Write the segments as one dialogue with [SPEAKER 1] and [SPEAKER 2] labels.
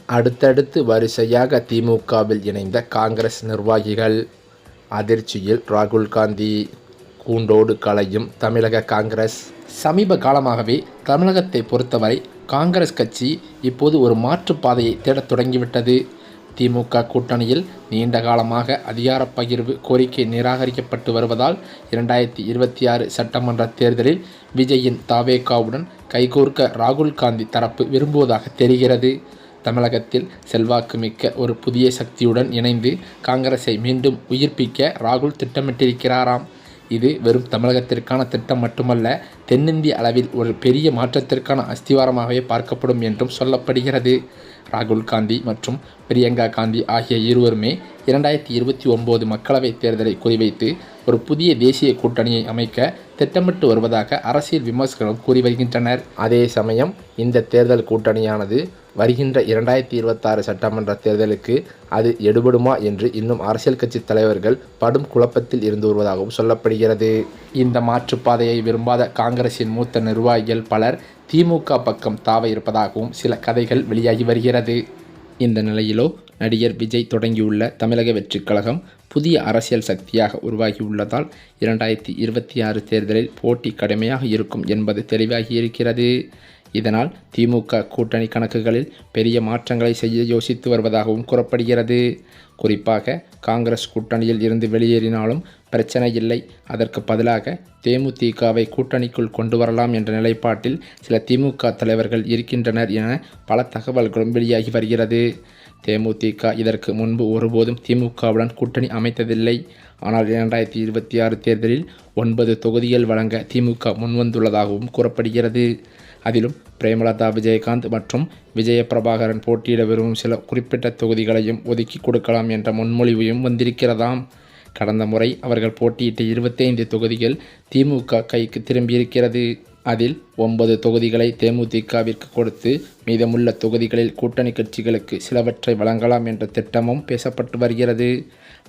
[SPEAKER 1] அடுத்தடுத்து வரிசையாக திமுகவில் இணைந்த காங்கிரஸ் நிர்வாகிகள். அதிர்ச்சியில் ராகுல் காந்தி. கூண்டோடு கலையும் தமிழக காங்கிரஸ். சமீப காலமாகவே தமிழகத்தை பொறுத்தவரை காங்கிரஸ் கட்சி இப்போது ஒரு மாற்றுப் பாதையை தேடத் தொடங்கிவிட்டது. திமுக கூட்டணியில் நீண்ட காலமாக அதிகார பகிர்வு கோரிக்கை நிராகரிக்கப்பட்டு வருவதால் 2026 சட்டமன்ற தேர்தலில் விஜயின் தவேகாவுடன் கைகோர்க்க ராகுல் காந்தி தரப்பு விரும்புவதாக தெரிகிறது. தமிழகத்தில் செல்வாக்கு மிக்க ஒரு புதிய சக்தியுடன் இணைந்து காங்கிரஸை மீண்டும் உயிர்ப்பிக்க ராகுல் திட்டமிட்டிருக்கிறாராம். இது வெறும் தமிழகத்திற்கான திட்டம் மட்டுமல்ல, தென்னிந்திய அளவில் ஒரு பெரிய மாற்றத்திற்கான அஸ்திவாரமாகவே பார்க்கப்படும் என்றும் சொல்லப்படுகிறது. ராகுல் காந்தி மற்றும் பிரியங்கா காந்தி ஆகிய இருவருமே 2029 மக்களவைத் தேர்தலை குறிவைத்து ஒரு புதிய தேசிய கூட்டணியை அமைக்க திட்டமிட்டு வருவதாக அரசியல் விமர்சகர்கள் கூறி வருகின்றனர். அதே சமயம் இந்த தேர்தல் கூட்டணியானது வருகின்ற 2026 சட்டமன்ற தேர்தலுக்கு அது எடுபடுமா என்று இன்னும் அரசியல் கட்சி தலைவர்கள் படும் குழப்பத்தில் இருந்து வருவதாகவும் சொல்லப்படுகிறது. இந்த மாற்றுப்பாதையை விரும்பாத காங்கிரசின் மூத்த நிர்வாகிகள் பலர் திமுக பக்கம் தாவ இருப்பதாகவும் சில கதைகள் வெளியாகி வருகிறது. இந்த நிலையிலோ நடிகர் விஜய் தொடங்கியுள்ள தமிழக வெற்றிக் கழகம் புதிய அரசியல் சக்தியாக உருவாகியுள்ளதால் 2026 தேர்தலில் போட்டி கடுமையாக இருக்கும் என்பது தெளிவாகியிருக்கிறது. இதனால் திமுக கூட்டணி கணக்குகளில் பெரிய மாற்றங்களை செய்ய யோசித்து வருவதாகவும் கூறப்படுகிறது. குறிப்பாக காங்கிரஸ் கூட்டணியில் இருந்து வெளியேறினாலும் பிரச்சனை இல்லை, அதற்கு பதிலாக தேமுதிகவை கூட்டணிக்குள் கொண்டு வரலாம் என்ற நிலைப்பாட்டில் சில திமுக தலைவர்கள் இருக்கின்றனர் என பல தகவல்களும் வெளியாகி வருகிறது. தேமுதிக இதற்கு முன்பு ஒருபோதும் திமுகவுடன் கூட்டணி அமைத்ததில்லை. ஆனால் 2026 தேர்தலில் 9 தொகுதிகள் வழங்க திமுக முன்வந்துள்ளதாகவும் கூறப்படுகிறது. அதிலும் பிரேமலதா விஜயகாந்த் மற்றும் விஜய பிரபாகரன் போட்டியிட விரும்பும் சில குறிப்பிட்ட தொகுதிகளையும் ஒதுக்கி கொடுக்கலாம் என்ற முன்மொழிவையும் வந்திருக்கிறதாம். கடந்த முறை அவர்கள் போட்டியிட்ட 25 தொகுதிகள் திமுக கைக்கு திரும்பியிருக்கிறது. அதில் 9 தொகுதிகளை தேமுதிகவிற்கு கொடுத்து மீதமுள்ள தொகுதிகளில் கூட்டணி கட்சிகளுக்கு சிலவற்றை வழங்கலாம் என்ற திட்டமும் பேசப்பட்டு வருகிறது.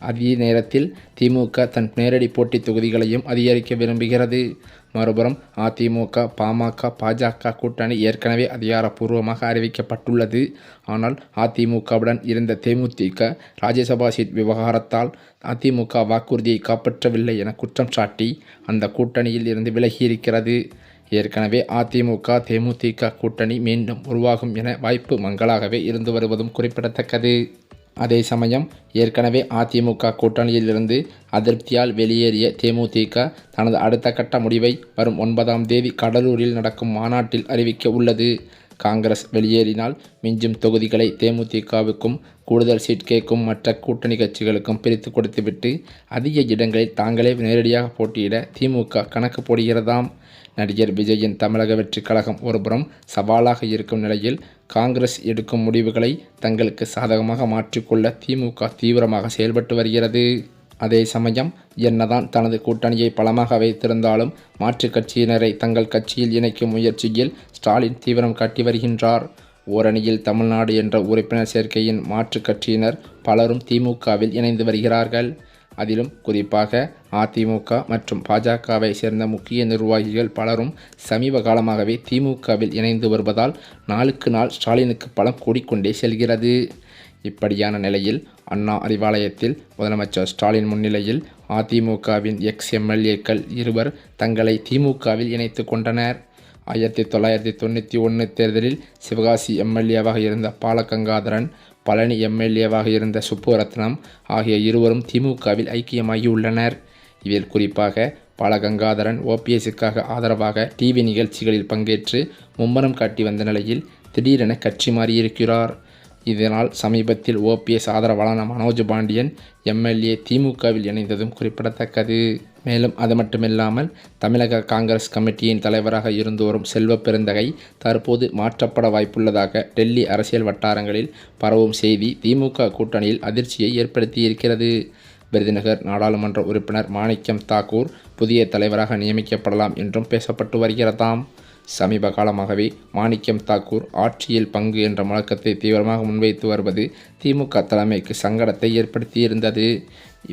[SPEAKER 1] அதே நேரத்தில் திமுக தன் நேரடி போட்டி தொகுதிகளையும் அதிகரிக்க விரும்புகிறது. மறுபுறம் அதிமுக, பாமக, பாஜக கூட்டணி ஏற்கனவே அதிகாரப்பூர்வமாக அறிவிக்கப்பட்டுள்ளது. ஆனால் அதிமுகவுடன் இருந்த தேமுதிக ராஜ்யசபா சீட் விவகாரத்தால் அதிமுக வாக்குறுதியை காப்பாற்றவில்லை என குற்றம் சாட்டி அந்த கூட்டணியில் இருந்து விலகியிருக்கிறது. ஏற்கனவே அதிமுக தேமுதிக கூட்டணி மீண்டும் உருவாகும் என வாய்ப்பு மங்கலாகவே இருந்து வருவதும் குறிப்பிடத்தக்கது. அதே சமயம் ஏற்கனவே அதிமுக கூட்டணியில் இருந்து அதிருப்தியால் வெளியேறிய தேமுதிக தனது அடுத்த கட்ட முடிவை வரும் 9ஆம் தேதி கடலூரில் நடக்கும் மாநாட்டில் அறிவிக்க உள்ளது. காங்கிரஸ் வெளியேறினால் மிஞ்சும் தொகுதிகளை தேமுதிகவுக்கும் கூடுதல் சீட் கேட்கும் மற்ற கூட்டணி கட்சிகளுக்கும் பிரித்து கொடுத்துவிட்டு அதிக இடங்களில் தாங்களே நேரடியாக போட்டியிட திமுக கணக்கு போடுகிறதாம். நடிகர் விஜயின் தமிழக வெற்றிக் கழகம் ஒருபுறம் சவாலாக இருக்கும் நிலையில் காங்கிரஸ் எடுக்கும் முடிவுகளை தங்களுக்கு சாதகமாக மாற்றிக்கொள்ள திமுக தீவிரமாக செயல்பட்டு வருகிறது. அதே சமயம் என்னதான் தனது கூட்டணியை பலமாக வைத்திருந்தாலும் மாற்றுக் கட்சியினரை தங்கள் கட்சியில் இணைக்கும் முயற்சியில் ஸ்டாலின் தீவிரம் காட்டி வருகின்றார். ஓரணியில் தமிழ்நாடு என்ற உறுப்பினர் சேர்க்கையின் மாற்றுக் கட்சியினர் பலரும் திமுகவில் இணைந்து வருகிறார்கள். அதிலும் குறிப்பாக அதிமுக மற்றும் பாஜகவை சேர்ந்த முக்கிய நிர்வாகிகள் பலரும் சமீப காலமாகவே திமுகவில் இணைந்து வருவதால் நாளுக்கு நாள் ஸ்டாலினுக்கு பலம் கூடிக்கொண்டே செல்கிறது. இப்படியான நிலையில் அண்ணா அறிவாலயத்தில் முதலமைச்சர் ஸ்டாலின் முன்னிலையில் அதிமுகவின் எக்ஸ்-எம்எல்ஏக்கள் இருவர் தங்களை திமுகவில் இணைத்து கொண்டனர். 1991 தேர்தலில் சிவகாசி எம்எல்ஏவாக இருந்த பாலகங்காதரன், பழனி எம்எல்ஏவாக இருந்த சுப்புரத்னம் ஆகிய இருவரும் திமுகவில் ஐக்கியமாகியுள்ளனர். இதில் குறிப்பாக பாலகங்காதரன் ஓபிஎஸ்ஸுக்காக ஆதரவாக டிவி நிகழ்ச்சிகளில் பங்கேற்று மும்முரம் காட்டி வந்த நிலையில் திடீரென கட்சி மாறியிருக்கிறார். இதனால் சமீபத்தில் ஓபிஎஸ் ஆதரவாளரான மனோஜ் பாண்டியன் எம்எல்ஏ திமுகவில் இணைந்ததும் குறிப்பிடத்தக்கது. மேலும் அது மட்டுமில்லாமல் தமிழக காங்கிரஸ் கமிட்டியின் தலைவராக இருந்து வரும் செல்வ பெருந்தகை தற்போது மாற்றப்பட வாய்ப்புள்ளதாக டெல்லி அரசியல் வட்டாரங்களில் பரவும் செய்தி திமுக கூட்டணியில் அதிர்ச்சியை ஏற்படுத்தியிருக்கிறது. விருதுநகர் நாடாளுமன்ற உறுப்பினர் மாணிக்கம் தாக்கூர் புதிய தலைவராக நியமிக்கப்படலாம் என்றும் பேசப்பட்டு வருகிறதாம். சமீப காலமாகவே மாணிக்கம் தாக்கூர் ஆட்சியில் பங்கு என்ற முழக்கத்தை தீவிரமாக முன்வைத்து வருவது திமுக தலைமைக்கு சங்கடத்தை ஏற்படுத்தியிருந்தது.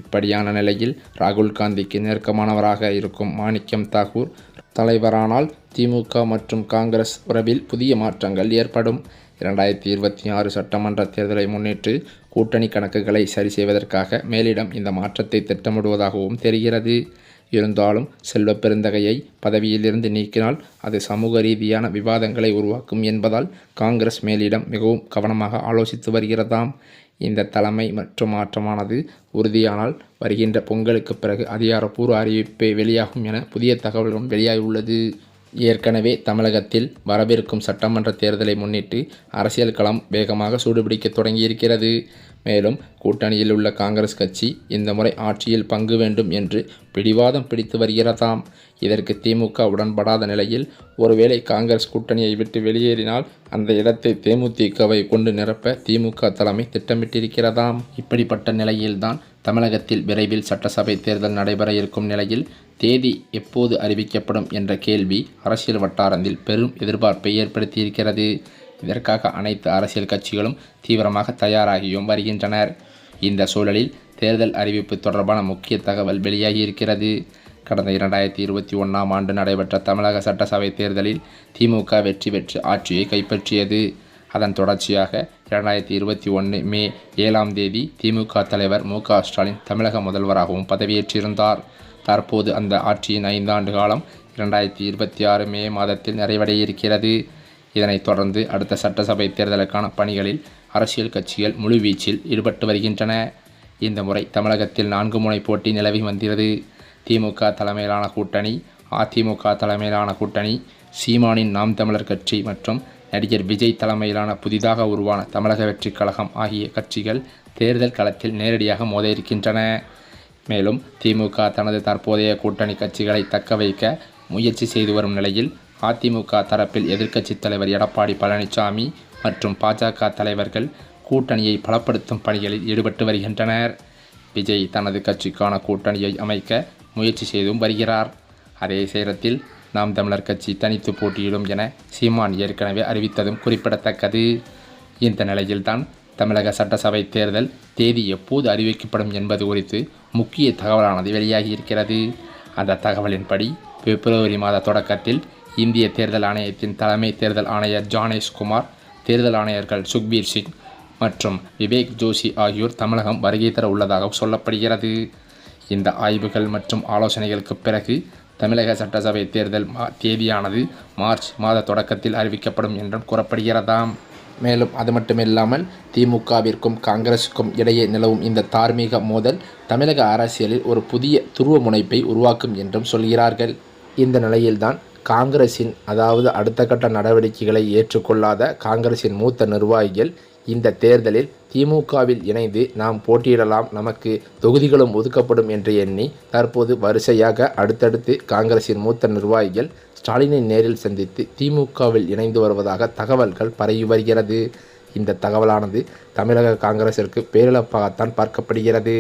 [SPEAKER 1] இப்படியான நிலையில் ராகுல் காந்திக்கு நெருக்கமானவராக இருக்கும் மாணிக்கம் தாக்கூர் தலைவரானால் திமுக மற்றும் காங்கிரஸ் உறவில் புதிய மாற்றங்கள் ஏற்படும். 2026 சட்டமன்ற தேர்தலை முன்னிட்டு கூட்டணி கணக்குகளை சரி செய்வதற்காக மேலிடம் இந்த மாற்றத்தை திட்டமிடுவதாகவும் தெரிகிறது. இருந்தாலும் செல்வ பெருந்தகையை பதவியிலிருந்து நீக்கினால் அது சமூக ரீதியான விவாதங்களை உருவாக்கும் என்பதால் காங்கிரஸ் மேலிடம் மிகவும் கவனமாக ஆலோசித்து வருகிறதாம். இந்த தலைமை மற்றும் மாற்றமானது உறுதியானால் வருகின்ற பொங்கலுக்கு பிறகு அதிகாரப்பூர்வ அறிவிப்பே வெளியாகும் என புதிய தகவல்களும் வெளியாகியுள்ளது. ஏற்கனவே தமிழகத்தில் வரவிருக்கும் சட்டமன்ற தேர்தலை முன்னிட்டு அரசியல் களம் வேகமாக சூடுபிடிக்க தொடங்கியிருக்கிறது. மேலும் கூட்டணியில் உள்ள காங்கிரஸ் கட்சி இந்த முறை ஆட்சியில் பங்கு வேண்டும் என்று பிடிவாதம் பிடித்து வருகிறதாம். இதற்கு திமுக உடன்படாத நிலையில் ஒருவேளை காங்கிரஸ் கூட்டணியை விட்டு வெளியேறினால் அந்த இடத்தை தேமுதிகவை கொண்டு நிரப்ப திமுக தலைமை திட்டமிட்டிருக்கிறதாம். இப்படிப்பட்ட நிலையில்தான் தமிழகத்தில் விரைவில் சட்டசபை தேர்தல் நடைபெற இருக்கும் நிலையில் தேதி எப்போது அறிவிக்கப்படும் என்ற கேள்வி அரசியல் வட்டாரத்தில் பெரும் எதிர்பார்ப்பை ஏற்படுத்தியிருக்கிறது. இதற்காக அனைத்து அரசியல் கட்சிகளும் தீவிரமாக தயாராகியும் வருகின்றனர். இந்த சூழலில் தேர்தல் அறிவிப்பு தொடர்பான முக்கிய தகவல் வெளியாகியிருக்கிறது. கடந்த 2021ஆம் ஆண்டு நடைபெற்ற தமிழக சட்டசபை தேர்தலில் திமுக வெற்றி பெற்று ஆட்சியை கைப்பற்றியது. அதன் தொடர்ச்சியாக 2021 மே 7ஆம் தேதி திமுக தலைவர் மு.க. ஸ்டாலின் தமிழக முதல்வராகவும் பதவியேற்றிருந்தார். தற்போது அந்த ஆட்சியின் 5 ஆண்டு காலம் 2026 மே மாதத்தில் நிறைவடைய இருக்கிறது. இதனைத் தொடர்ந்து அடுத்த சட்டசபை தேர்தலுக்கான பணிகளில் அரசியல் கட்சிகள் முழுவீச்சில் ஈடுபட்டு வருகின்றன. இந்த முறை தமிழகத்தில் 4 முனை போட்டி நிலவி வந்தது. திமுக தலைமையிலான கூட்டணி, அதிமுக தலைமையிலான கூட்டணி, சீமானின் நாம் தமிழர் கட்சி மற்றும் நடிகர் விஜய் தலைமையிலான புதிதாக உருவான தமிழக வெற்றிக் கழகம் ஆகிய கட்சிகள் தேர்தல் களத்தில் நேரடியாக மோத இருக்கின்றன. மேலும் திமுக தனது தற்போதைய கூட்டணி கட்சிகளை தக்க வைக்க முயற்சி செய்து வரும் நிலையில் அதிமுக தரப்பில் எதிர்க்கட்சித் தலைவர் எடப்பாடி பழனிசாமி மற்றும் பாஜக தலைவர்கள் கூட்டணியை பலப்படுத்தும் பணிகளில் ஈடுபட்டு வருகின்றனர். விஜய் தனது கட்சிக்கான கூட்டணியை அமைக்க முயற்சி செய்தும் வருகிறார். அதே நேரத்தில் நாம் தமிழர் கட்சி தனித்து போட்டியிடும் என சீமான் ஏற்கனவே அறிவித்ததும் குறிப்பிடத்தக்கது. இந்த நிலையில்தான் தமிழக சட்டசபை தேர்தல் தேதி எப்போது அறிவிக்கப்படும் என்பது குறித்து முக்கிய தகவலானது வெளியாகியிருக்கிறது. அந்த தகவலின்படி பிப்ரவரி மாத தொடக்கத்தில் இந்திய தேர்தல் ஆணையத்தின் தலைமை தேர்தல் ஆணையர் ஜானேஷ்குமார், தேர்தல் ஆணையர்கள் சுக்பீர் சிங் மற்றும் விவேக் ஜோஷி ஆகியோர் தமிழகம் வருகை தர உள்ளதாக சொல்லப்படுகிறது. இந்த ஆய்வுகள் மற்றும் ஆலோசனைகளுக்கு பிறகு தமிழக சட்டசபை தேர்தல் தேதியானது மார்ச் மாத தொடக்கத்தில் அறிவிக்கப்படும் என்றும் கூறப்படுகிறதாம். மேலும் அது மட்டுமில்லாமல் திமுகவிற்கும் காங்கிரஸுக்கும் இடையே நிலவும் இந்த தார்மீக மோதல் தமிழக அரசியலில் ஒரு புதிய துருவ முனைப்பை உருவாக்கும் என்றும் சொல்கிறார்கள். இந்த நிலையில்தான் காங்கிரஸின் அடுத்த கட்ட நடவடிக்கைகளை ஏற்றுக்கொள்ளாத காங்கிரஸின் மூத்த நிர்வாகிகள் இந்த தேர்தலில் திமுகவில் இணைந்து நாம் போட்டியிடலாம், நமக்கு தொகுதிகளும் ஒதுக்கப்படும் என்று எண்ணி தற்போது வரிசையாக அடுத்தடுத்து காங்கிரஸின் மூத்த நிர்வாகிகள் ஸ்டாலினை நேரில் சந்தித்து திமுகவில் இணைந்து வருவதாக தகவல்கள் பரவி வருகிறது. இந்த தகவலானது தமிழக காங்கிரஸிற்கு பேரிழப்பாகத்தான் பார்க்கப்படுகிறது.